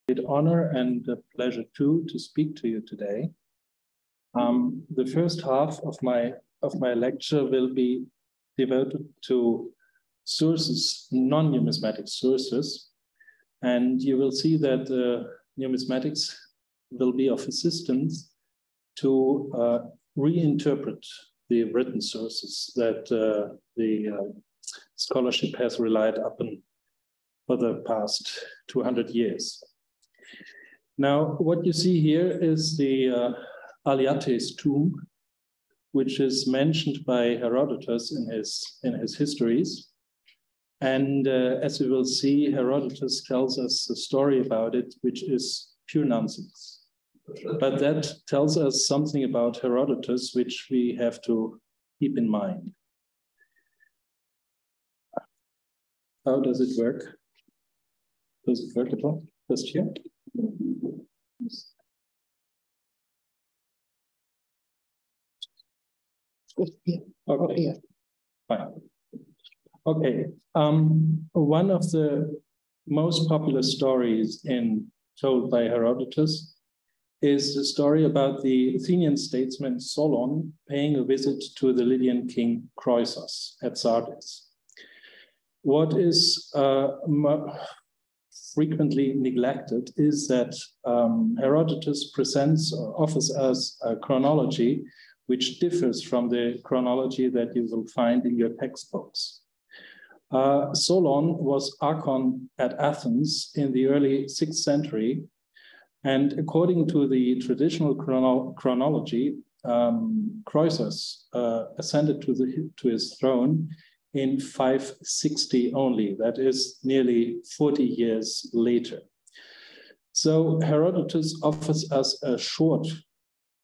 great honor and a pleasure too to speak to you today. The first half of my lecture will be devoted to sources, non-numismatic sources, and you will see that numismatics will be of assistance to reinterpret the written sources that the scholarship has relied upon for the past 200 years. Now, what you see here is the Aliates tomb, which is mentioned by Herodotus in his histories. And as we will see, Herodotus tells us a story about it, which is pure nonsense. But that tells us something about Herodotus, which we have to keep in mind. How does it work? Does it work at all? Just here? Okay, fine. Okay, one of the most popular stories told by Herodotus is the story about the Athenian statesman Solon paying a visit to the Lydian king Croesus at Sardis. What is frequently neglected is that Herodotus presents or offers us a chronology which differs from the chronology that you will find in your textbooks. Solon was archon at Athens in the early 6th century, and according to the traditional chronology, Croesus ascended to his throne in 560 only, that is nearly 40 years later. So Herodotus offers us a short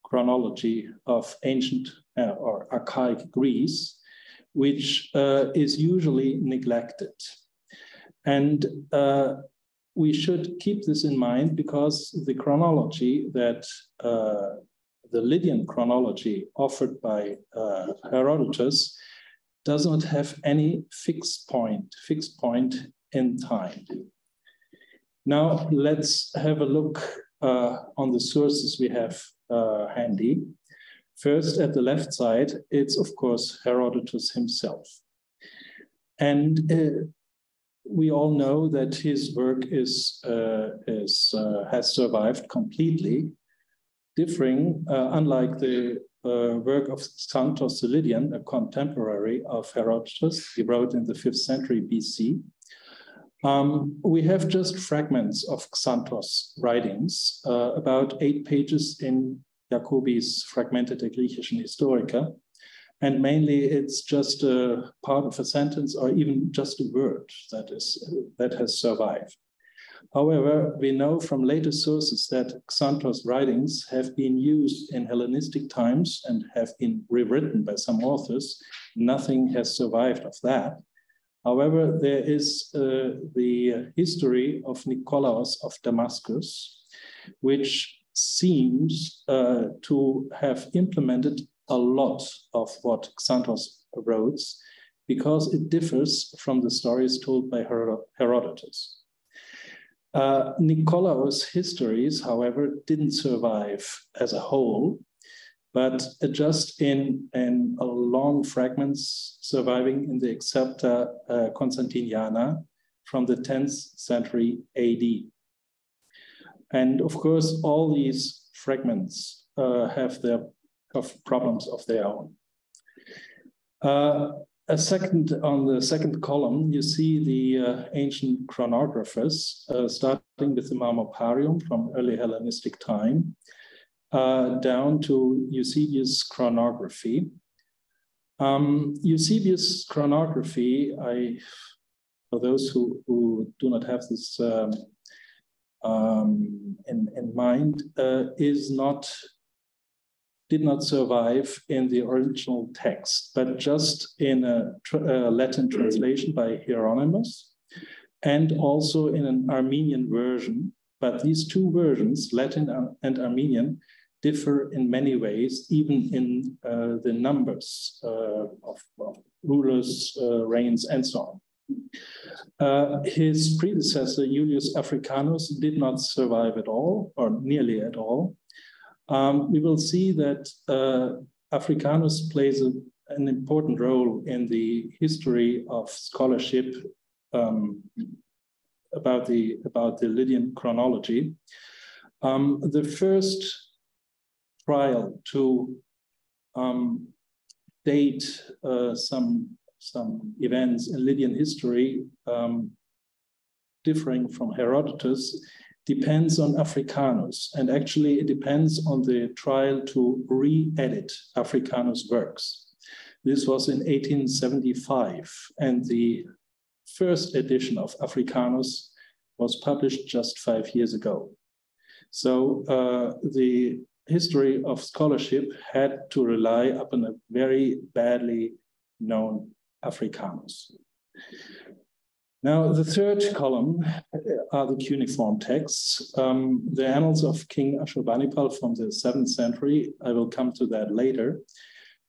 chronology of ancient or archaic Greece, which is usually neglected. And we should keep this in mind because the chronology that the Lydian chronology offered by Herodotus does not have any fixed point in time. Now let's have a look on the sources we have handy. First, at the left side, it's of course Herodotus himself. And we all know that his work has survived completely, differing, unlike the work of Xanthos the Lydian, a contemporary of Herodotus. He wrote in the 5th century BC. We have just fragments of Xanthos' writings, about 8 pages in Jacobi's Fragmente der griechischen Historiker, and mainly it's just a part of a sentence or even just a word that has survived. However, we know from later sources that Xanthos' writings have been used in Hellenistic times and have been rewritten by some authors. Nothing has survived of that. However, there is the history of Nicolaus of Damascus, which seems to have implemented a lot of what Xanthos wrote because it differs from the stories told by Herodotus. Nicolaus' histories, however, didn't survive as a whole, but just in long fragments surviving in the Excerpta Constantiniana from the 10th century AD. And of course, all these fragments have their problems of their own. On the second column, you see the ancient chronographers, starting with the Marmoparium from early Hellenistic time, down to Eusebius' chronography. Eusebius' chronography, for those who do not have this in mind, did not survive in the original text, but just in a Latin translation by Hieronymus, and also in an Armenian version. But these two versions, Latin and Armenian, differ in many ways, even in the numbers of rulers, reigns, and so on. His predecessor, Julius Africanus, did not survive at all, or nearly at all. We will see that Africanus plays an important role in the history of scholarship about the Lydian chronology. The first trial to date some events in Lydian history differing from Herodotus depends on Africanus, and actually it depends on the trial to re-edit Africanus' works. This was in 1875, and the first edition of Africanus was published just 5 years ago. So the history of scholarship had to rely upon a very badly known Africanus. Now, the third column are the cuneiform texts. The Annals of King Ashurbanipal from the 7th century, I will come to that later,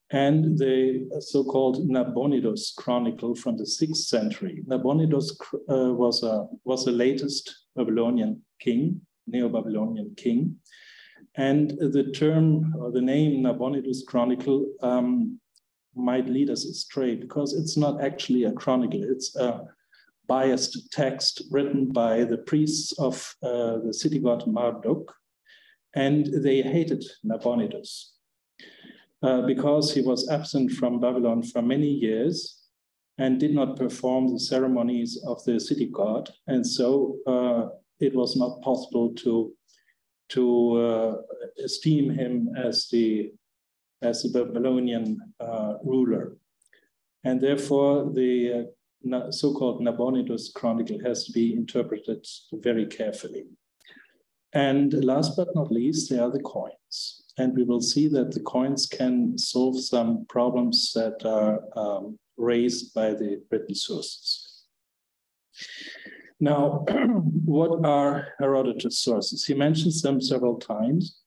and the so-called Nabonidus Chronicle from the 6th century. Nabonidus was the latest Babylonian king, Neo-Babylonian king, and the term or the name Nabonidus Chronicle might lead us astray because it's not actually a chronicle, it's a biased text written by the priests of the city god Marduk, and they hated Nabonidus because he was absent from Babylon for many years and did not perform the ceremonies of the city god, and so it was not possible to esteem him as the Babylonian ruler, and therefore the so-called Nabonidus Chronicle has to be interpreted very carefully. And last but not least, there are the coins. And we will see that the coins can solve some problems that are raised by the written sources. Now, what are Herodotus' sources? He mentions them several times.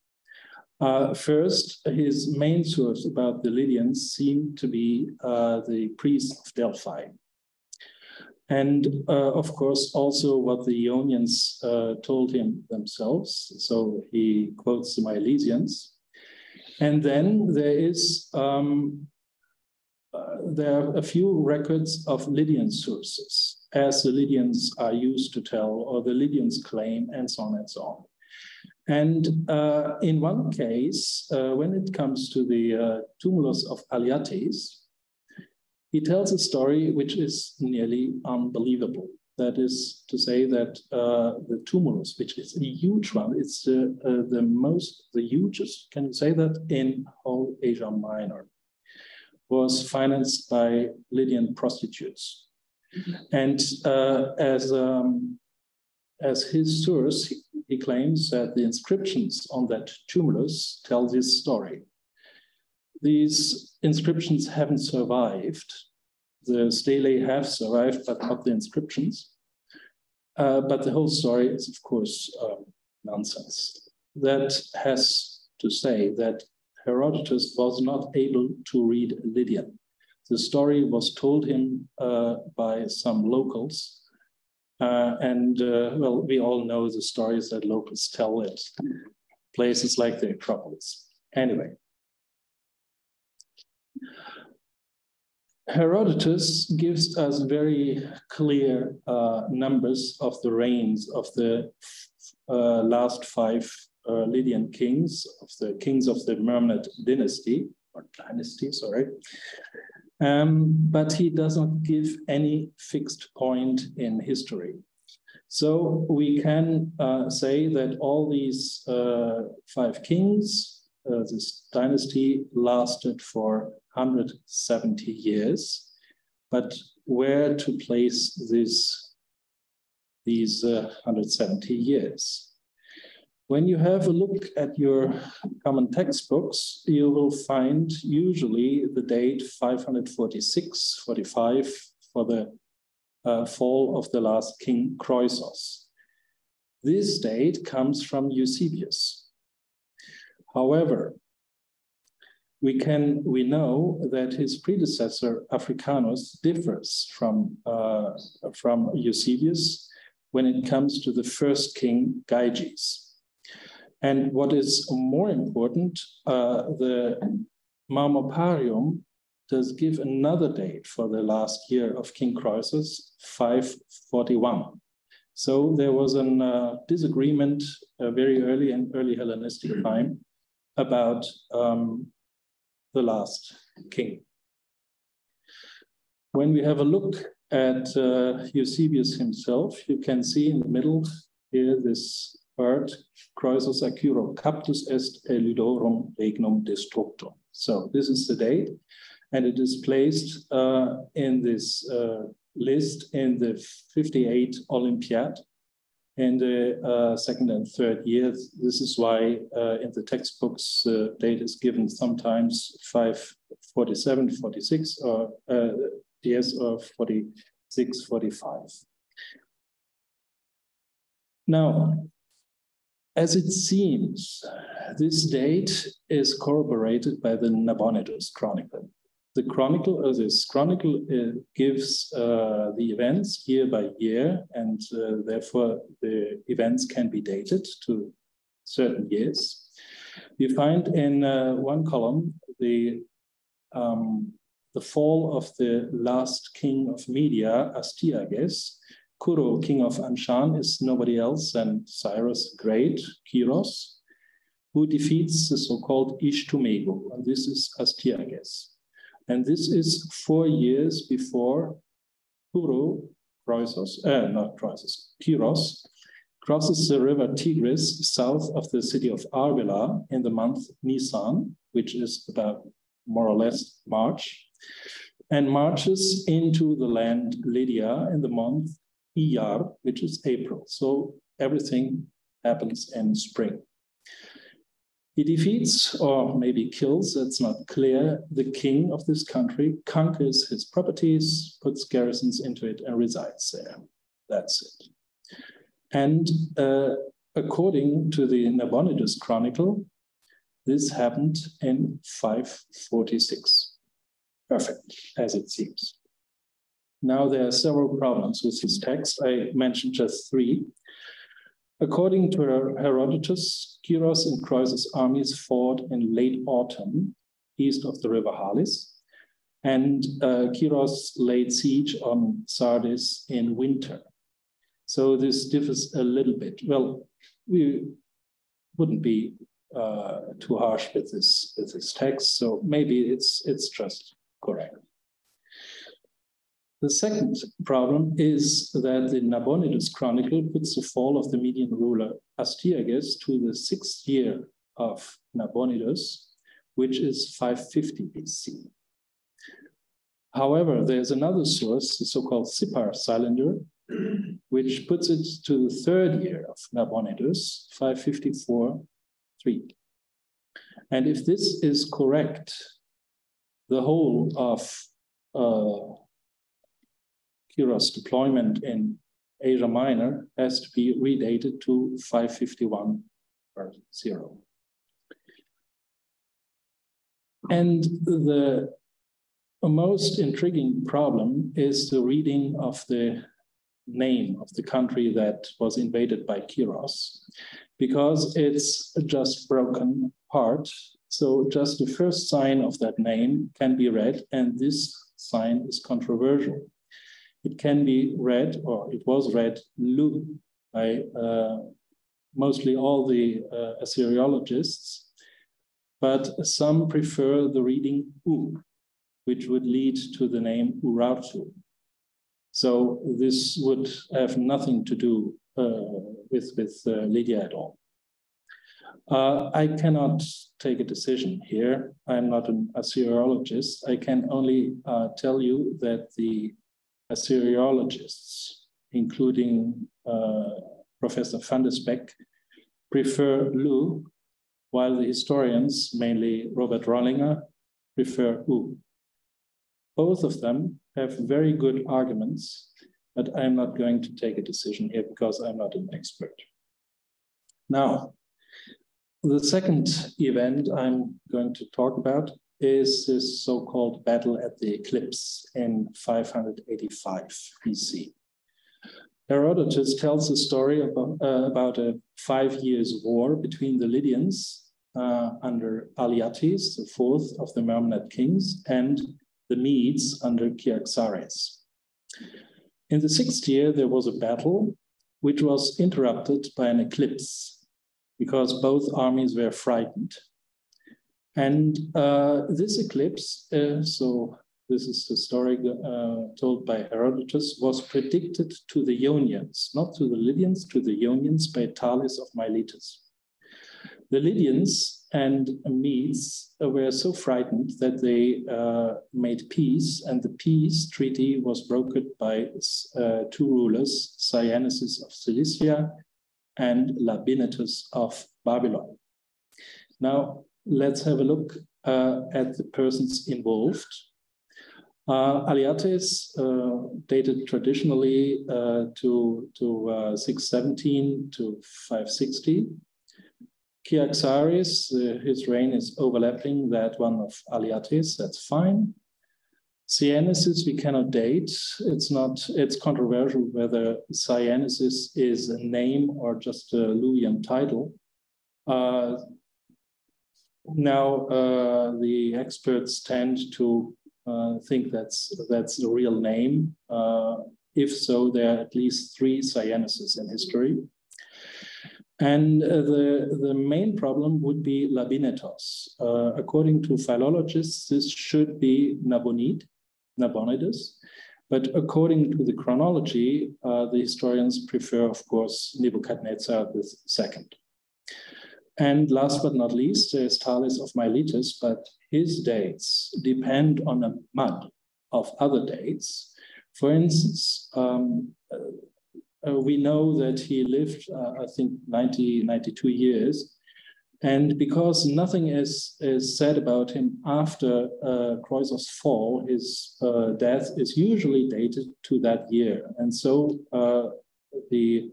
First, his main source about the Lydians seemed to be the priests of Delphi. And of course, also what the Ionians told him themselves. So he quotes the Milesians. And then there are a few records of Lydian sources, as the Lydians are used to tell, or the Lydians claim, and so on and so on. And in one case, when it comes to the tumulus of Aliates, he tells a story which is nearly unbelievable. That is to say that the tumulus, which is a huge one, it's the hugest, can you say that, in whole Asia Minor, was financed by Lydian prostitutes. And as his source, he claims that the inscriptions on that tumulus tell this story. These inscriptions haven't survived. The stelae have survived, but not the inscriptions. But the whole story is, of course, nonsense. That has to say that Herodotus was not able to read Lydian. The story was told him by some locals. Well, we all know the stories that locals tell at places like the Acropolis. Anyway. Herodotus gives us very clear numbers of the reigns of the last 5 Lydian kings, of the Mermenid dynasty, or dynasty, sorry. But he does not give any fixed point in history. So we can say that all these 5 kings, this dynasty lasted for 170 years, but where to place these 170 years? When you have a look at your common textbooks, you will find usually the date 546, 45 for the fall of the last king Croesus. This date comes from Eusebius. However, we know that his predecessor Africanus differs from Eusebius when it comes to the first king Gyges. And what is more important, the Marmoparium does give another date for the last year of King Croesus, 541. So there was a disagreement very early in early Hellenistic time about the last king. When we have a look at Eusebius himself, you can see in the middle here this word, Croesus accuro captus est eludorum regnum destructum. So this is the date, and it is placed in this list in the 58 Olympiad in the second and third years. This is why in the textbooks the date is given sometimes 547, 46, or years of 46, 45. Now, as it seems, this date is corroborated by the Nabonidus Chronicle. This chronicle gives the events year by year, and therefore the events can be dated to certain years. You find in one column the fall of the last king of Media, Astyages. Kuro, king of Anshan, is nobody else than Cyrus the Great, Kyros, who defeats the so-called Ishtumego, and this is Astyages. And this is 4 years before Kuro, Kyros crosses the river Tigris south of the city of Arbela in the month Nisan, which is about more or less March, and marches into the land Lydia in the month Iyar, which is April. So everything happens in spring. He defeats, or maybe kills, that's not clear, the king of this country, conquers his properties, puts garrisons into it, and resides there. That's it. And according to the Nabonidus Chronicle, this happened in 546. Perfect, as it seems. Now, there are several problems with this text. I mentioned just 3. According to Herodotus, Kyros and Croesus' armies fought in late autumn east of the river Halis, and Kyros laid siege on Sardis in winter. So this differs a little bit. Well, we wouldn't be too harsh with this text, so maybe it's just correct. The second problem is that the Nabonidus Chronicle puts the fall of the Median ruler Astyages to the 6th year of Nabonidus, which is 550 BC. However, there's another source, the so-called Sippar Cylinder, which puts it to the 3rd year of Nabonidus, 554-3. And if this is correct, the whole of Kyros' deployment in Asia Minor has to be redated to 551-0. And the most intriguing problem is the reading of the name of the country that was invaded by Kyros, because it's just broken apart. So just the first sign of that name can be read, and this sign is controversial. It can be read, or it was read, Lu, by mostly all the Assyriologists, but some prefer the reading U, which would lead to the name Urartu. So this would have nothing to do with Lydia at all. I cannot take a decision here. I'm not an Assyriologist. I can only tell you that the Assyriologists, including Professor van der Speck, prefer Lu, while the historians, mainly Robert Rollinger, prefer U. Both of them have very good arguments, but I'm not going to take a decision here because I'm not an expert. Now, the second event I'm going to talk about is this so-called battle at the eclipse in 585 BC. Herodotus tells a story about a 5 years war between the Lydians under Aliates, the fourth of the Mermenid kings, and the Medes under Cyaxares. In the 6th year, there was a battle which was interrupted by an eclipse because both armies were frightened. And this eclipse, so this is the story told by Herodotus, was predicted to the Ionians, not to the Lydians, to the Ionians by Thales of Miletus. The Lydians and Medes were so frightened that they made peace, and the peace treaty was brokered by 2 rulers, Cyaneses of Cilicia and Labynetus of Babylon. Now, let's have a look at the persons involved. Aliates, dated traditionally to 617 to 560. Cyaxares, his reign is overlapping that one of Aliates, that's fine. Cyaneses we cannot date. It's controversial whether Cyaneses is a name or just a Luwian title. Now the experts tend to think that's a real name. If so, there are at least 3 Cyaneses in history. And the main problem would be Labynetos. According to philologists, this should be Nabonides. But according to the chronology, the historians prefer, of course, Nebuchadnezzar II. And last but not least, there's Thales of Miletus, but his dates depend on a mud of other dates. For instance, we know that he lived, I think, 92 years. And because nothing is said about him after Croesus' fall, his death is usually dated to that year. And so the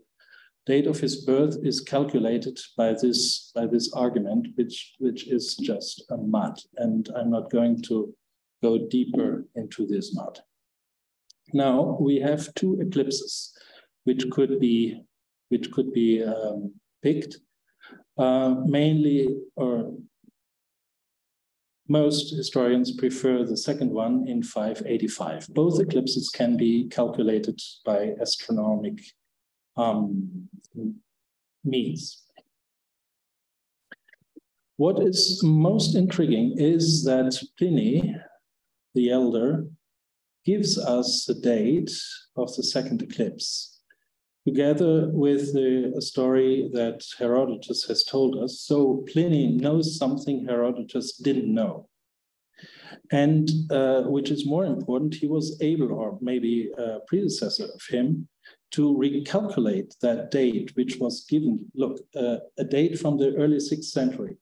date of his birth is calculated by this argument, which is just a mud. And I'm not going to go deeper into this mud. Now we have 2 eclipses which could be picked. Mainly, or most historians prefer the second one in 585. Both eclipses can be calculated by astronomic means. What is most intriguing is that Pliny, the Elder, gives us the date of the second eclipse, together with a story that Herodotus has told us. So Pliny knows something Herodotus didn't know. And which is more important, he was able, or maybe a predecessor of him, to recalculate that date, which was given. Look, a date from the early 6th century.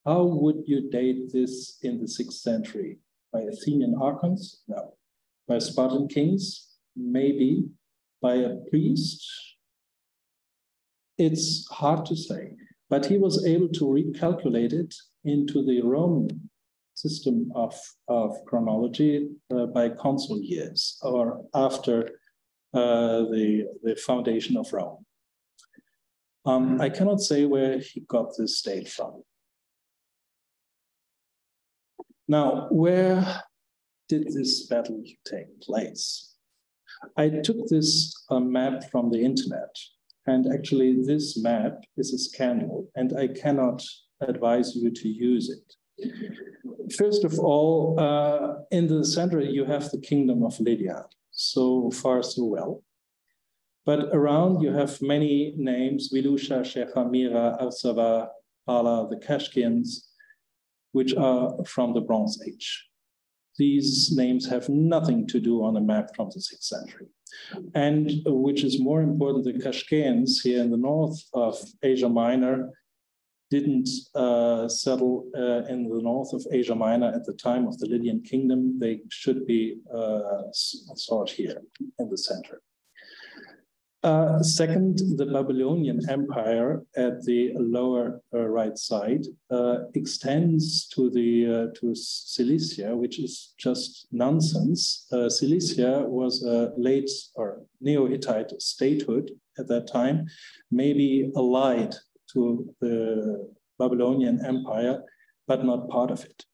How would you date this in the 6th century? By Athenian archons? No. By Spartan kings? Maybe. By a priest? It's hard to say. But he was able to recalculate it into the Roman system of chronology by consul years, or after the foundation of Rome. I cannot say where he got this date from. Now, where did this battle take place? I took this map from the internet, and actually this map is a scandal, and I cannot advise you to use it. First of all, in the center, you have the kingdom of Lydia. So far, so well. But around, you have many names: Vilusha, Shechamira, Arsava, Pala, the Kashkians, which are from the Bronze Age. These names have nothing to do on a map from the 6th century. And which is more important, the Kashkians here in the north of Asia Minor didn't settle in the north of Asia Minor at the time of the Lydian kingdom. They should be sought here in the center. Second, the Babylonian Empire at the lower right side extends to to Cilicia, which is just nonsense. Cilicia was a late or Neo-Hittite statehood at that time, maybe allied to the Babylonian Empire, but not part of it.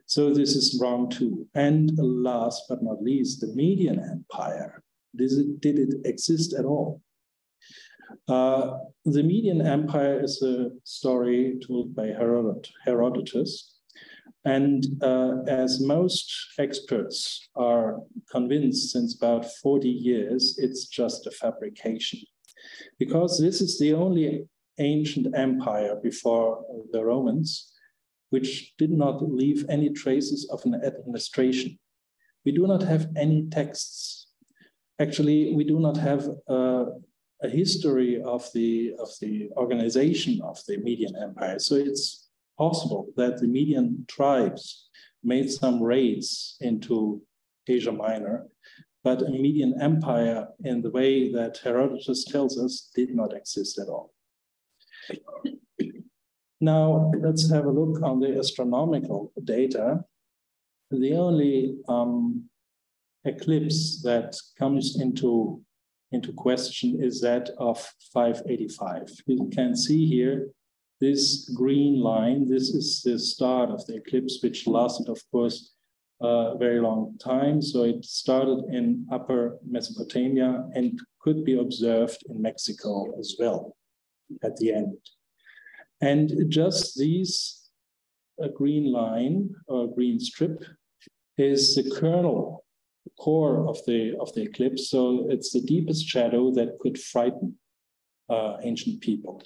So this is wrong too. And last but not least, the Median Empire. Did it exist at all? The Median Empire is a story told by Herodotus. And as most experts are convinced since about 40 years, it's just a fabrication. Because this is the only ancient empire before the Romans which did not leave any traces of an administration. We do not have any texts. Actually, we do not have a history of the organization of the Median Empire. So it's possible that the Median tribes made some raids into Asia Minor, but a Median Empire in the way that Herodotus tells us did not exist at all. Now, let's have a look on the astronomical data. The only eclipse that comes into question is that of 585. You can see here this green line. This is the start of the eclipse, which lasted, of course, a very long time. So it started in Upper Mesopotamia and could be observed in Mexico as well at the end. And just these green line or green strip is the kernel, the core of the eclipse. So it's the deepest shadow that could frighten ancient people.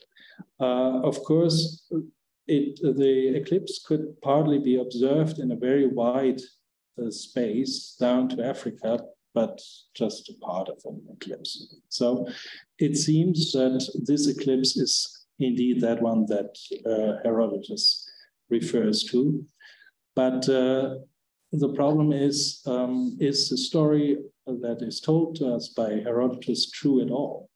Of course, the eclipse could partly be observed in a very wide space down to Africa, but just a part of an eclipse. So it seems that this eclipse is indeed that one that Herodotus refers to. But the problem is the story that is told to us by Herodotus true at all?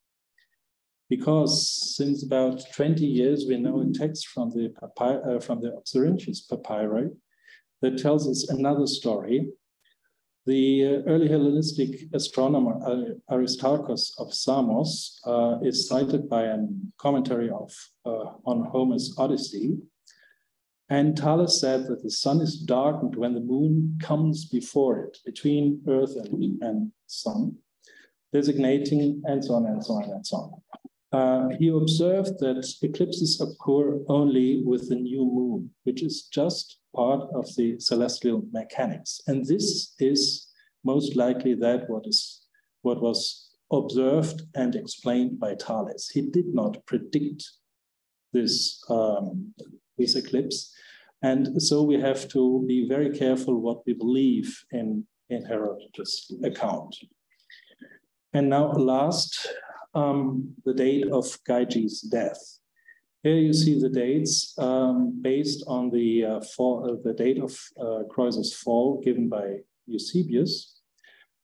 Because since about 20 years, we know a text from the Opsariensis papyri that tells us another story. The early Hellenistic astronomer Aristarchus of Samos is cited by a commentary on Homer's Odyssey. And Thales said that the sun is darkened when the moon comes before it, between Earth and sun, designating and so on and so on and so on. He observed that eclipses occur only with the new moon, which is just part of the celestial mechanics. And this is most likely what was observed and explained by Thales. He did not predict this eclipse. And so we have to be very careful what we believe in Herodotus' account. And now last, the date of Gyges' death. Here you see the dates based on the date of Croesus' fall given by Eusebius.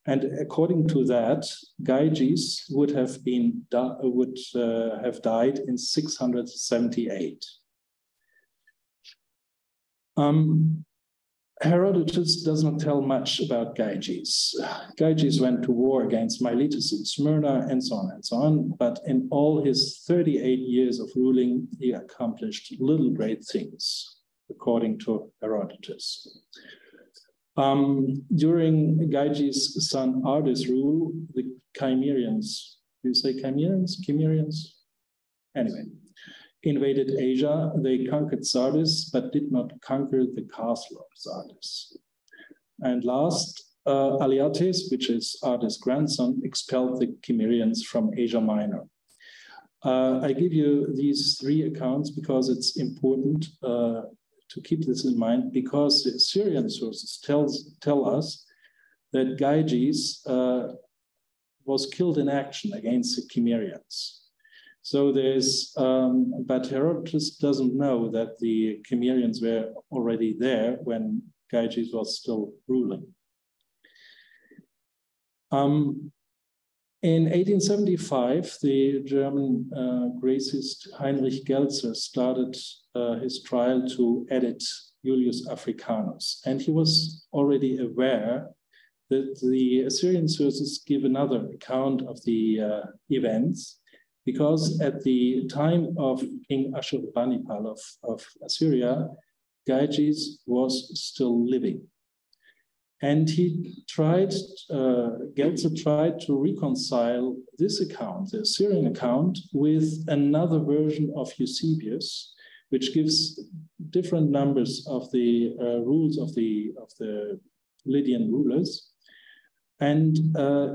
And according to that, Gyges would have died in 678. Herodotus does not tell much about Gyges. Gyges went to war against Miletus in Smyrna and so on, but in all his 38 years of ruling, he accomplished little great things, according to Herodotus. During Gyges' son Ardis' rule, the Cimmerians, do you say Cimmerians? Cimmerians? Anyway, invaded Asia. They conquered Sardis, but did not conquer the castle of Sardis. And last, Aliates, which is Ardis' grandson, expelled the Cimmerians from Asia Minor. I give you these three accounts because it's important to keep this in mind, because the Assyrian sources tell us that Gyges was killed in action against the Cimmerians. So but Herodotus doesn't know that the Cimmerians were already there when Gyges was still ruling. In 1875, the German Gracist Heinrich Gelzer started his trial to edit Julius Africanus. And he was already aware that the Assyrian sources give another account of the events, because at the time of King Ashurbanipal of Assyria, Gyges was still living. And he tried, Gelzer tried to reconcile this account, the Assyrian account, with another version of Eusebius, which gives different numbers of the rules of the Lydian rulers. And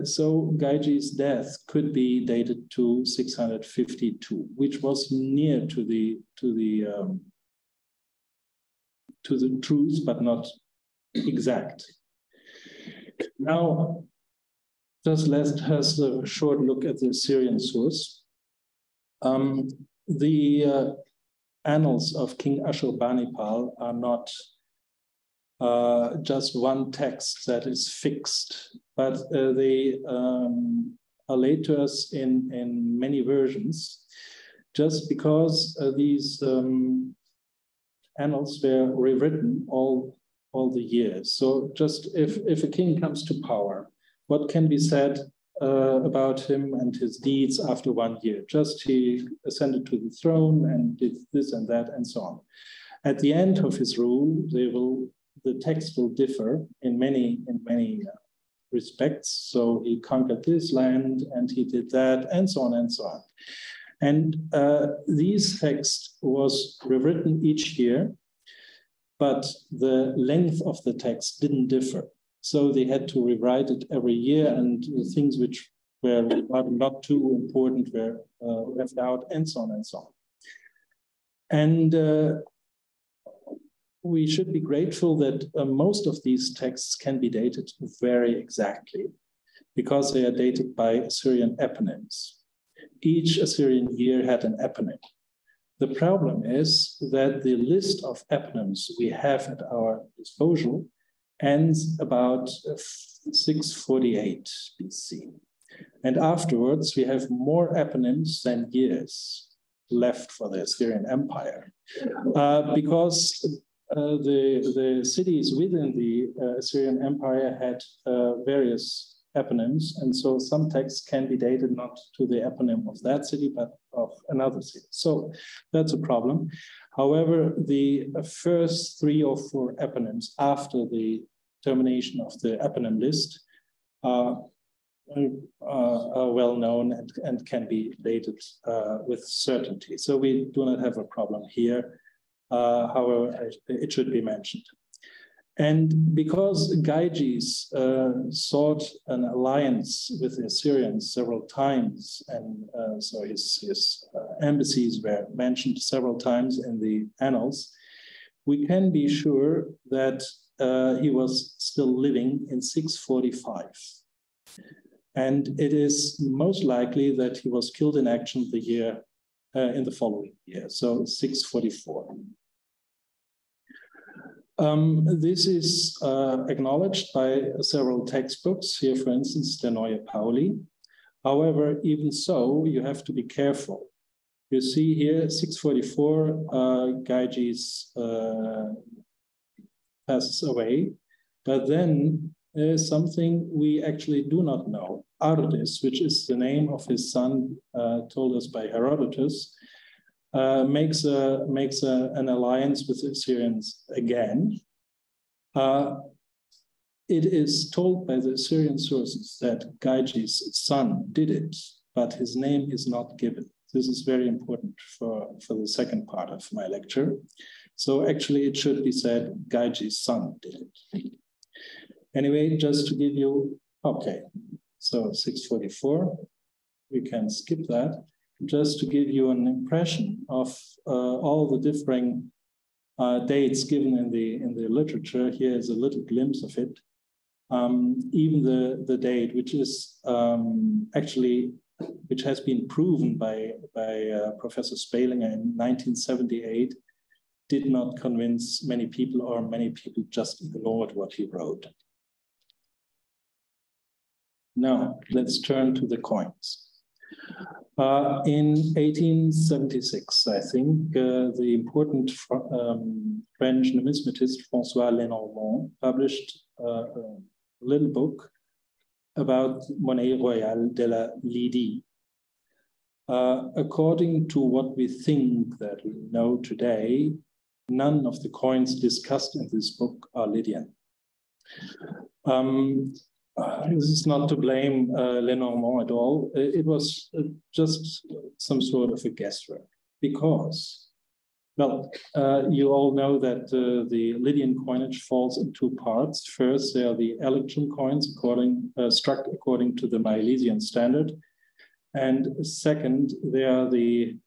so Gyges' death could be dated to 652, which was near to the truth, but not exact. Now, just let's have a short look at the Assyrian source. The annals of King Ashurbanipal are not just one text that is fixed, but they are laid to us in many versions, just because these annals were rewritten all the years. So just if a king comes to power, what can be said about him and his deeds after 1 year? Just he ascended to the throne and did this and that and so on. At the end of his rule, the text will differ in many respects. So he conquered this land and he did that and so on and so on. And these text was rewritten each year, but the length of the text didn't differ. So they had to rewrite it every year, and the things which were not too important were left out, and so on and so on. And we should be grateful that most of these texts can be dated very exactly, because they are dated by Assyrian eponyms. Each Assyrian year had an eponym. The problem is that the list of eponyms we have at our disposal ends about 648 BC. And afterwards, we have more eponyms than years left for the Assyrian Empire, because the cities within the Assyrian Empire had various eponyms, and so some texts can be dated not to the eponym of that city, but of another city. So that's a problem. However, the first 3 or 4 eponyms after the termination of the eponym list are well known and can be dated with certainty. So we do not have a problem here. However, it should be mentioned. And because Gyges sought an alliance with the Assyrians several times, and so his embassies were mentioned several times in the annals, we can be sure that he was still living in 645. And it is most likely that he was killed in action the year in the following year, so 644. This is acknowledged by several textbooks, here for instance, the Neue Pauli. However, even so, you have to be careful. You see here, 644, Gyges passes away, but then there is something we actually do not know. Ardis, which is the name of his son, told us by Herodotus, makes an alliance with the Assyrians again. It is told by the Assyrian sources that Gyges' son did it, but his name is not given. This is very important for the second part of my lecture. So actually it should be said Gyges' son did it. Anyway, just to give you, okay, so 644, we can skip that. Just to give you an impression of all the differing dates given in the literature. Here is a little glimpse of it. Even the date, which is which has been proven by Professor Spalinger in 1978, did not convince many people, or many people just ignored what he wrote. Now, let's turn to the coins. In 1876, I think, the important French numismatist François Lenormand published a little book about Monnaie Royale de la Lydie. According to what we think that we know today, none of the coins discussed in this book are Lydian. This is not to blame Lenormand at all. It was just some sort of a guesswork because, well, you all know that the Lydian coinage falls in two parts. First, there are the electrum coins struck according to the Milesian standard. And second, there are the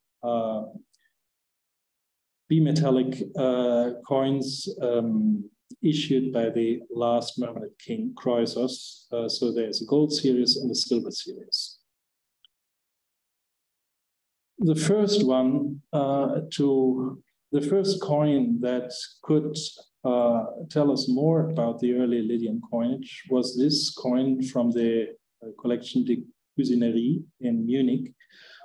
bimetallic coins issued by the last Mahometan king, Croesus. So there's a gold series and a silver series. The first one, the first coin that could tell us more about the early Lydian coinage was this coin from the collection de Cuisinerie in Munich,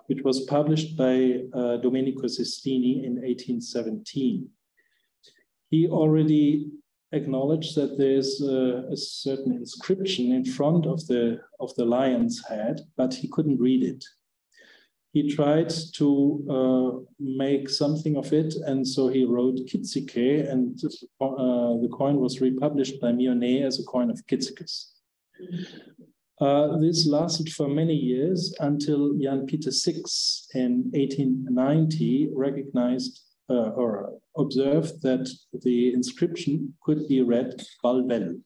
which was published by Domenico Sestini in 1817. He already acknowledged that there's a certain inscription in front of the lion's head, but he couldn't read it. He tried to make something of it, and so he wrote Kitsike, and the coin was republished by Mionnet as a coin of Kitsikis. This lasted for many years until Jan Peter VI in 1890 recognized or observed that the inscription could be read Valvel.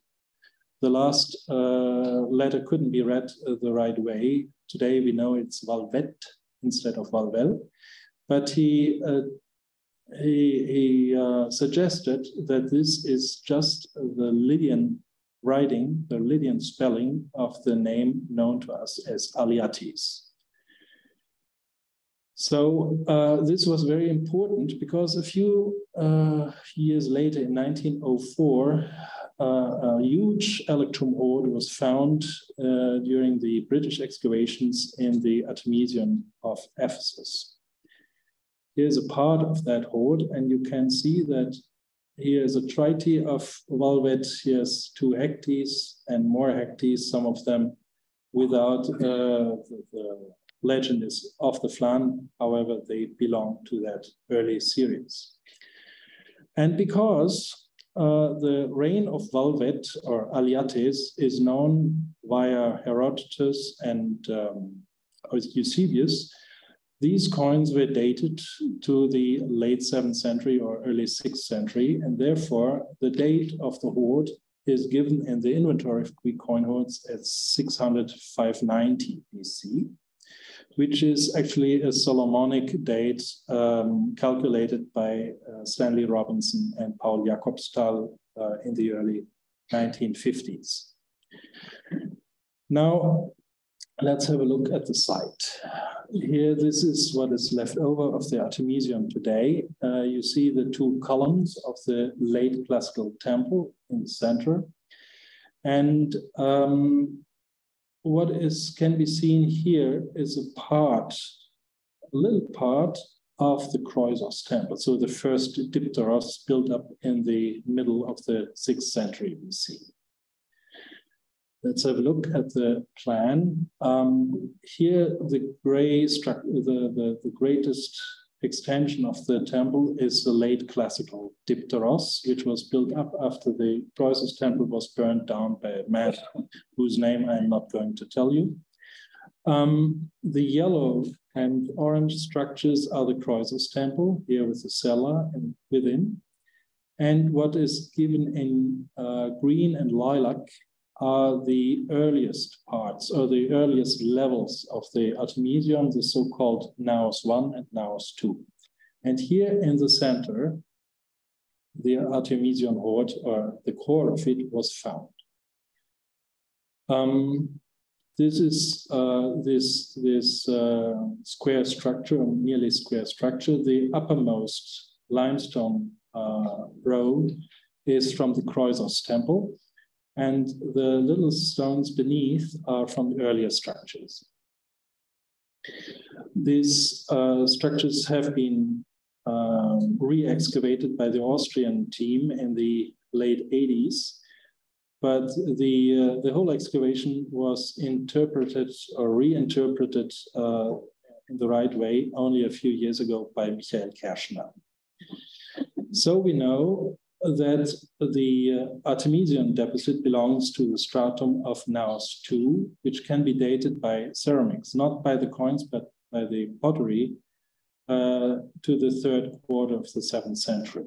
The last letter couldn't be read the right way. Today we know it's Valvet instead of Valvel, but he suggested that this is just the Lydian writing, the Lydian spelling of the name known to us as Aliates. So this was very important because a few years later, in 1904, a huge electrum hoard was found during the British excavations in the Artemision of Ephesus. Here's a part of that hoard, and you can see that here's a triti of Valvet. Here's 2 hectes and more hectes, some of them without the legend is of the Flan. However, they belong to that early series. And because the reign of Valvet or Aliates is known via Herodotus and Eusebius, these coins were dated to the late 7th century or early 6th century, and therefore the date of the hoard is given in the inventory of Greek coin hoards as 600-590 BC, which is actually a Solomonic date calculated by Stanley Robinson and Paul Jacobsthal in the early 1950s. Now, let's have a look at the site. Here, this is what is left over of the Artemision today. You see the 2 columns of the late classical temple in the center. And what can be seen here is a little part of the Croesus temple. So the first dipteros built up in the middle of the 6th century BC. Let's have a look at the plan. Here, the gray structure, the greatest extension of the temple is the late classical dipteros, which was built up after the Croesus temple was burned down by a man whose name I'm not going to tell you. The yellow and orange structures are the Croesus temple, here with the cellar and within. And what is given in green and lilac are the earliest parts or the earliest levels of the Artemision, the so-called Naos 1 and Naos 2. And here in the center, the Artemision hoard, or the core of it, was found. This is this square structure, or nearly square structure. The uppermost limestone row is from the Croesus temple. and the little stones beneath are from the earlier structures. These structures have been re-excavated by the Austrian team in the late 80s, but the whole excavation was interpreted or reinterpreted in the right way only a few years ago by Michael Kerschner. So we know that the Artemision deposit belongs to the stratum of Naos II, which can be dated by ceramics, not by the coins, but by the pottery, to the third quarter of the 7th century.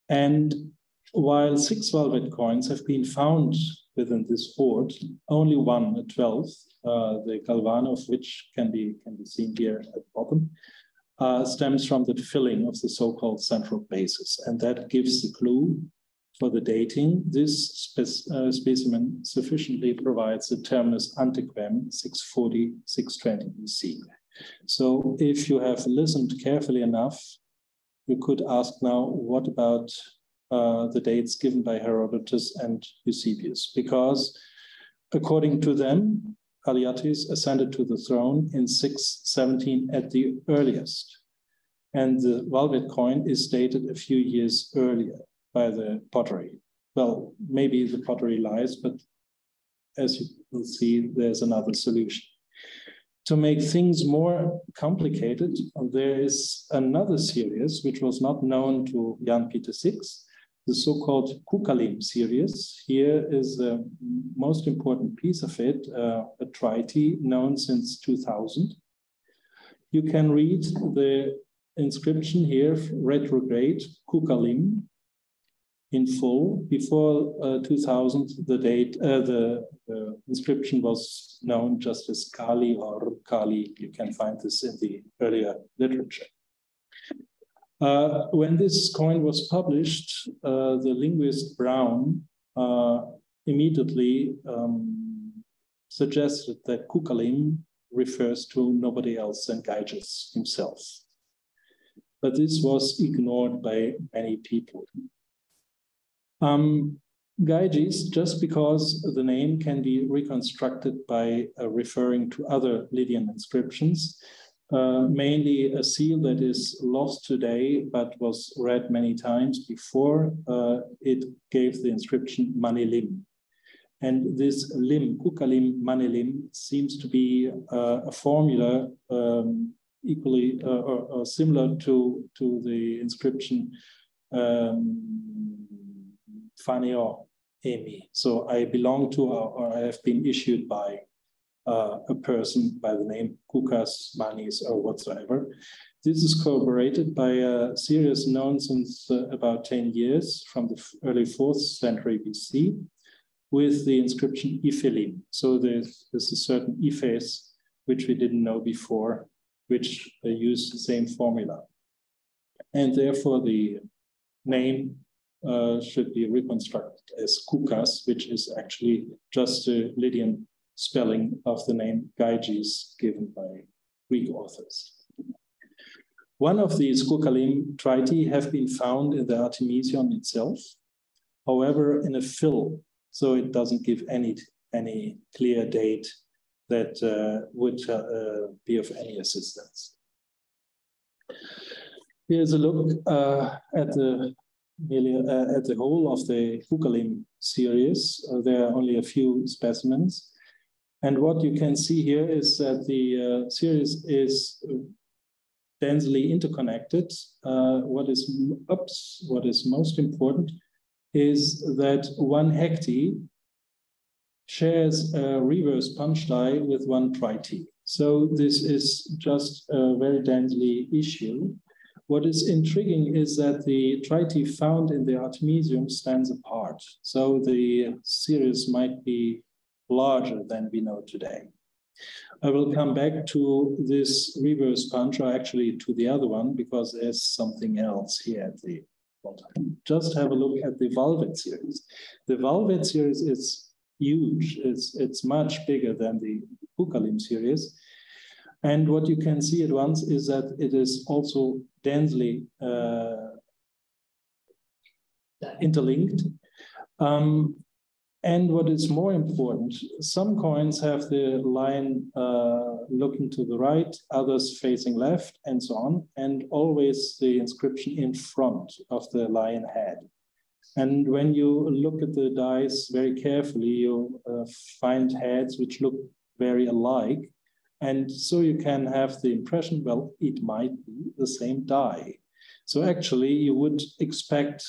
And while 6 velvet coins have been found within this hoard, only one, a 12th, the Galvano, of which can be seen here at the bottom, stems from the filling of the so-called central basis. And that gives the clue for the dating. This specimen sufficiently provides the terminus antiquem 640-620 BC. So if you have listened carefully enough, you could ask now, what about the dates given by Herodotus and Eusebius? Because according to them, Haliartes ascended to the throne in 617 at the earliest. And the velvet coin is dated a few years earlier by the pottery. Well, maybe the pottery lies, but as you will see, there's another solution. To make things more complicated, there is another series which was not known to Jan Peter VI, the so-called Kukalim series. Here is the most important piece of it, a treaty known since 2000. You can read the inscription here, retrograde, Kukalim, in full. Before 2000, the inscription was known just as Kali or Kali. You can find this in the earlier literature. When this coin was published, the linguist Brown immediately suggested that Kukalim refers to nobody else than Gyges himself. But this was ignored by many people. Gyges, just because the name can be reconstructed by referring to other Lydian inscriptions, mainly a seal that is lost today, but was read many times before, it gave the inscription Manilim. And this lim, Kukalim Manilim, seems to be a formula equally or similar to the inscription Faneo Emi. So I belong to, or I have been issued by a person by the name Kukas, Manis, or whatsoever. This is corroborated by a series known since about 10 years from the early 4th century BC with the inscription Ifelim. So there's a certain Iphes, which we didn't know before, which use the same formula. And therefore the name should be reconstructed as Kukas, which is actually just a Lydian spelling of the name Gyges given by Greek authors. One of these Kukalim treaty have been found in the Artemision itself, however, in a fill, so it doesn't give any clear date that would be of any assistance. Here's a look at the whole of the Kukalim series. There are only a few specimens. And what you can see here is that the series is densely interconnected. What is most important is that one hecti shares a reverse punch die with one treaty. So this is just very densely issued. What is intriguing is that the treaty found in the Artemisium stands apart. So the series might be larger than we know today. I will come back to this reverse punch, or actually to the other one, because there's something else here at the bottom. Just have a look at the Valvet series. The Valvet series is huge. It's much bigger than the Kukalim series. And what you can see at once is that it is also densely interlinked. And what is more important, some coins have the line looking to the right, others facing left, and so on, and always the inscription in front of the lion head. And when you look at the dice very carefully, you find heads which look very alike. And so you can have the impression, well, it might be the same die. So actually, you would expect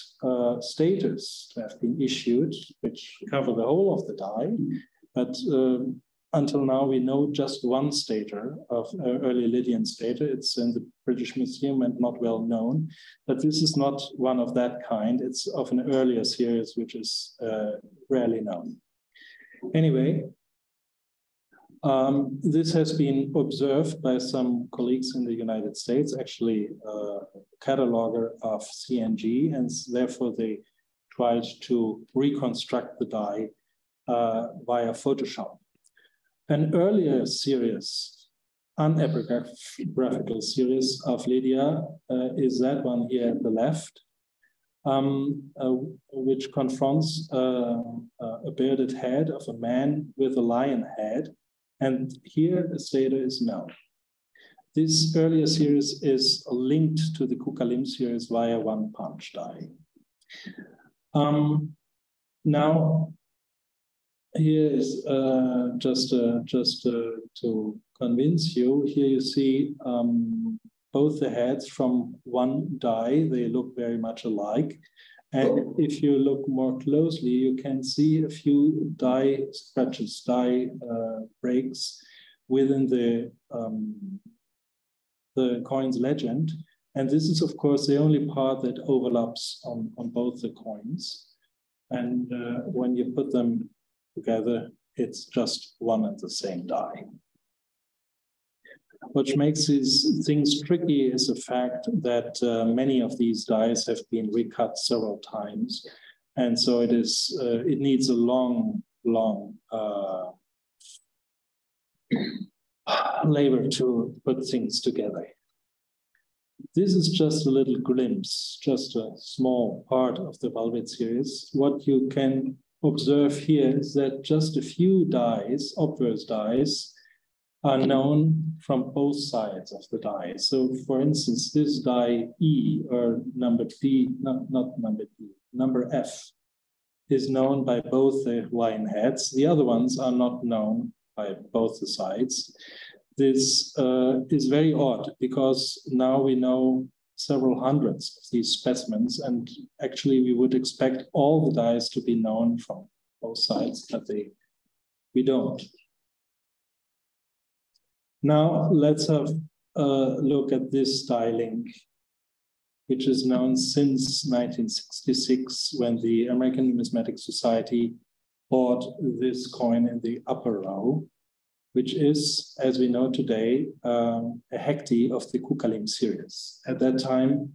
staters to have been issued, which cover the whole of the die. But until now, we know just one stater of early Lydian stater. It's in the British Museum and not well known. But this is not one of that kind. It's of an earlier series, which is rarely known. Anyway, this has been observed by some colleagues in the United States, actually a cataloger of CNG, and therefore they tried to reconstruct the die via Photoshop. An earlier series, unepigraphical series of Lydia is that one here at the left, which confronts a bearded head of a man with a lion head. And here the stater is known. This earlier series is linked to the Kukalim series via one punch die. Now, here is just to convince you, here you see both the heads from one die. They look very much alike. And if you look more closely, you can see a few die scratches, die breaks within the coin's legend. And this is, of course, the only part that overlaps on both the coins. And when you put them together, it's just one and the same die. What makes these things tricky is the fact that many of these dies have been recut several times. And so it needs a long labor to put things together. This is just a little glimpse, just a small part of the Velvet series. What you can observe here is that just a few dies, obverse dies, are known from both sides of the die. So for instance, this die E, or number D, not number D, number F, is known by both the lion heads. The other ones are not known by both the sides. This is very odd because now we know several hundreds of these specimens, and actually we would expect all the dies to be known from both sides, but we don't. Now let's have a look at this die link, which is known since 1966, when the American Numismatic Society bought this coin in the upper row, which is, as we know today, a hecti of the Kukalim series. At that time,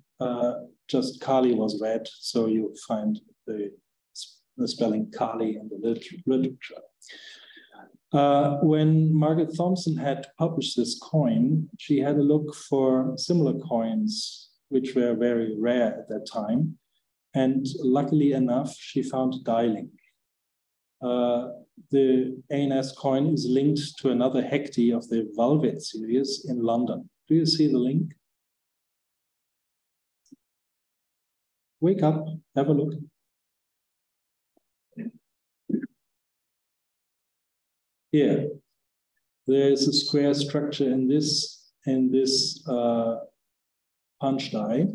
just Kali was read, so you find the spelling Kali in the literature. When Margaret Thompson had published this coin, she had a look for similar coins, which were very rare at that time. And luckily enough, she found a die link. The ANS coin is linked to another hecti of the Velvet series in London. Do you see the link? Wake up, have a look. Here, there is a square structure in this punch die,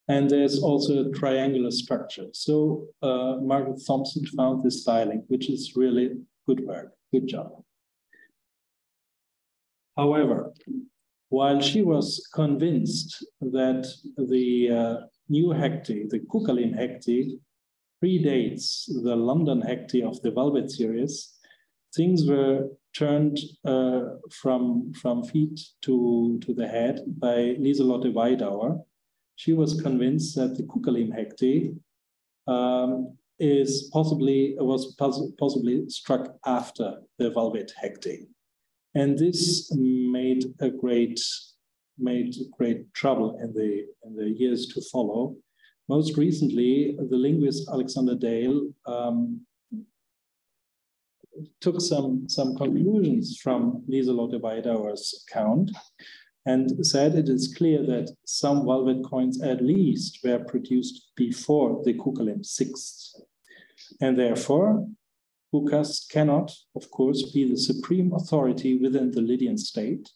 and there's also a triangular structure. So Margaret Thompson found this die link, which is really good work, good job. However, while she was convinced that the new hecti, the Kukalim hecti, predates the London hecti of the Velvet series, things were turned from feet to the head by Lieselotte Weidauer. She was convinced that the Kukalim hecti was possibly struck after the Velvet hecti, and this made great trouble in the years to follow, Most recently, the linguist Alexander Dale took some conclusions from Lieselotte Weidauer's account and said it is clear that some velvet coins at least were produced before the Kukalim 6th. And therefore, Kukas cannot, of course, be the supreme authority within the Lydian state,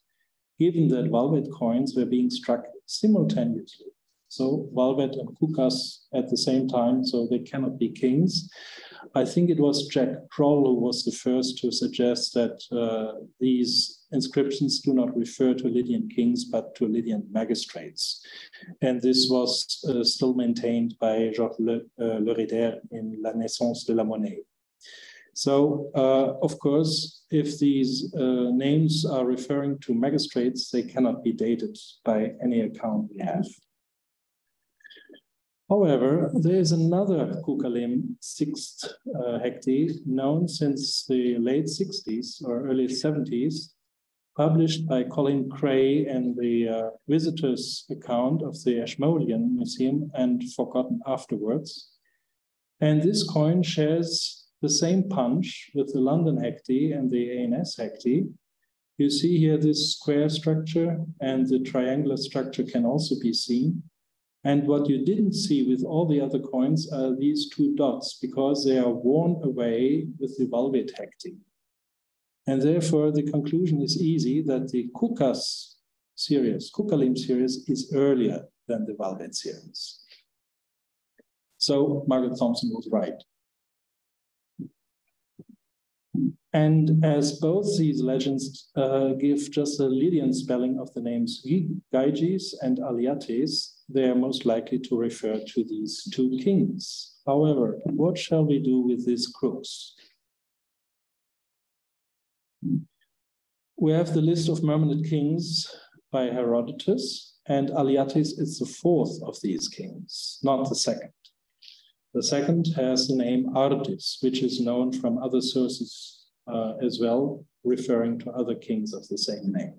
given that velvet coins were being struck simultaneously. So velvet and Kukas at the same time, so they cannot be kings. I think it was Jack Kroll who was the first to suggest that these inscriptions do not refer to Lydian kings, but to Lydian magistrates. And this was still maintained by Georges Le Rider in La Naissance de la Monnaie. So, of course, if these names are referring to magistrates, they cannot be dated by any account we have. However, there is another Kukalim 6th hecti known since the late 60s or early 70s, published by Colin Cray in the visitor's account of the Ashmolean Museum and forgotten afterwards. And this coin shares the same punch with the London hecti and the ANS hecti. You see here this square structure, and the triangular structure can also be seen. And what you didn't see with all the other coins are these two dots, because they are worn away with the velvet hecti. And therefore, the conclusion is easy that the Kukas series, Kukalim series, is earlier than the velvet series. So Margaret Thompson was right. And as both these legends give just a Lydian spelling of the names Gyges and Aliates, they are most likely to refer to these two kings. However, what shall we do with this crux? We have the list of Mermenid kings by Herodotus, and Aliates is the fourth of these kings, not the second. The second has the name Ardis, which is known from other sources as well, referring to other kings of the same name.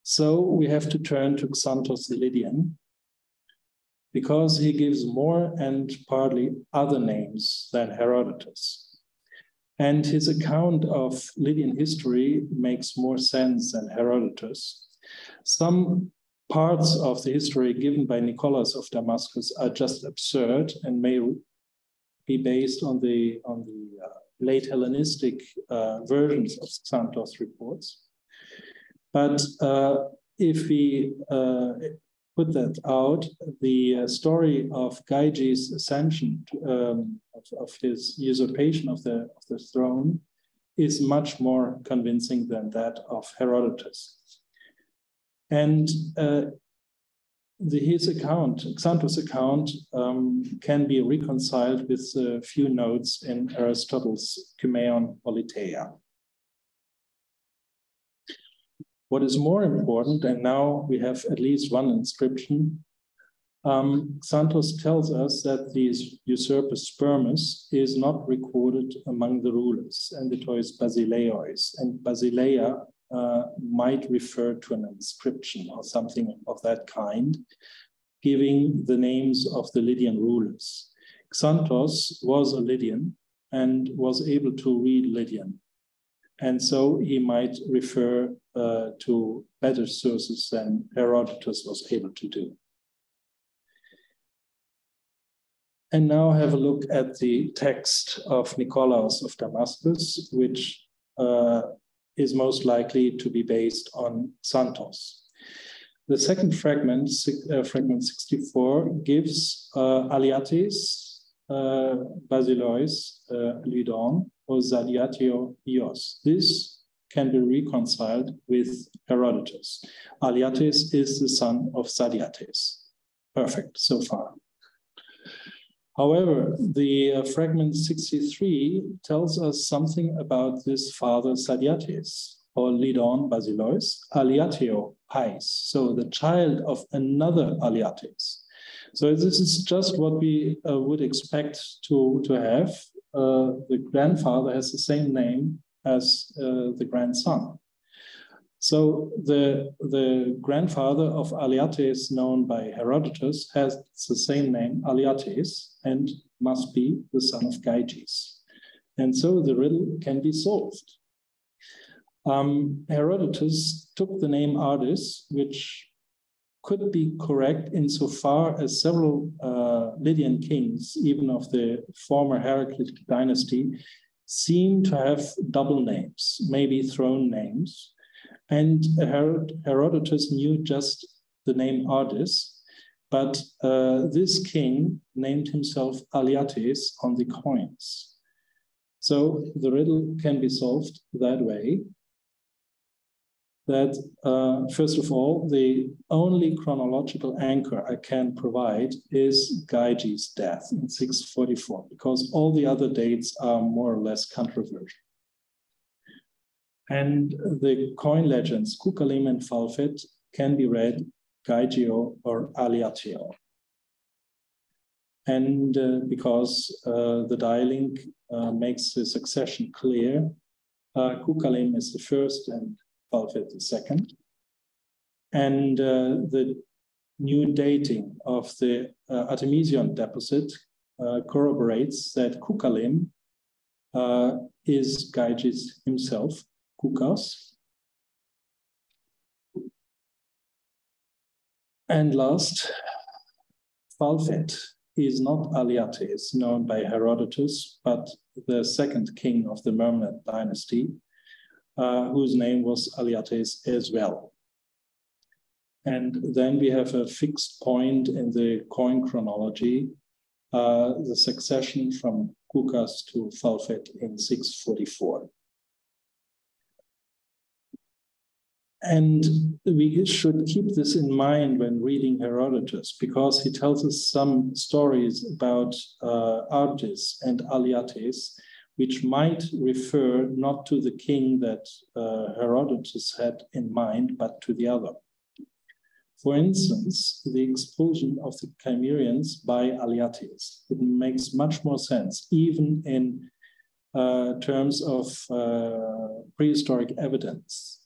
So we have to turn to Xanthos the Lydian, because he gives more and partly other names than Herodotus. And his account of Lydian history makes more sense than Herodotus. Some parts of the history given by Nicholas of Damascus are just absurd and may be based on the late Hellenistic versions of Xanthos reports. But if we put that out, the story of Gyges' ascension, of his usurpation of the throne, is much more convincing than that of Herodotus. And his account, Xanthos' account, can be reconciled with a few notes in Aristotle's Kymeon Politeia. What is more important, and now we have at least one inscription, Xanthos tells us that the usurper Spermus is not recorded among the rulers, and it is Basileois, and Basileia might refer to an inscription or something of that kind, giving the names of the Lydian rulers. Xanthos was a Lydian and was able to read Lydian. And so he might refer to better sources than Herodotus was able to do. And now have a look at the text of Nicolaus of Damascus, which is most likely to be based on Xanthos. The second fragment, fragment 64, gives Aliates, Basileois, Lydon, or Zadiatio Ios. This can be reconciled with Herodotus. Aliates is the son of Zadiates. Perfect so far. However, the fragment 63 tells us something about this father Zadiates, or Lydon Basileois, Aliatio Pais, so the child of another Aliates. So this is just what we would expect to have. The grandfather has the same name as the grandson. So the grandfather of Aliates, known by Herodotus, has the same name, Aliates, and must be the son of Gyges. And so the riddle can be solved. Herodotus took the name Ardis, which could be correct insofar as several Lydian kings, even of the former Heraclitic dynasty, seem to have double names, maybe throne names. And Herodotus knew just the name Ardis, but this king named himself Aliates on the coins. So the riddle can be solved that way. That, first of all, the only chronological anchor I can provide is Gyges' death in 644, because all the other dates are more or less controversial. And the coin legends, Kukalim and Falfet, can be read Gygeo or Aliateo. And because the dialink makes the succession clear, Kukalim is the first and Falfet the second. And the new dating of the Artemision deposit corroborates that Kukalim is Gyges himself, Kukas. And last, Falfet is not Aliates, known by Herodotus, but the second king of the Mermenid dynasty, whose name was Aliates as well. And then we have a fixed point in the coin chronology, the succession from Kukas to Falfet in 644. And we should keep this in mind when reading Herodotus, because he tells us some stories about Ardis and Aliates, which might refer not to the king that Herodotus had in mind, but to the other. For instance, the expulsion of the Cimmerians by Aliates. It makes much more sense, even in terms of prehistoric evidence,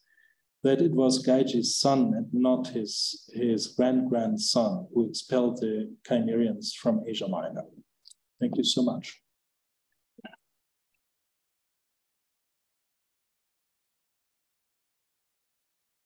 that it was Gyges' son and not his grandson who expelled the Cimmerians from Asia Minor. Thank you so much.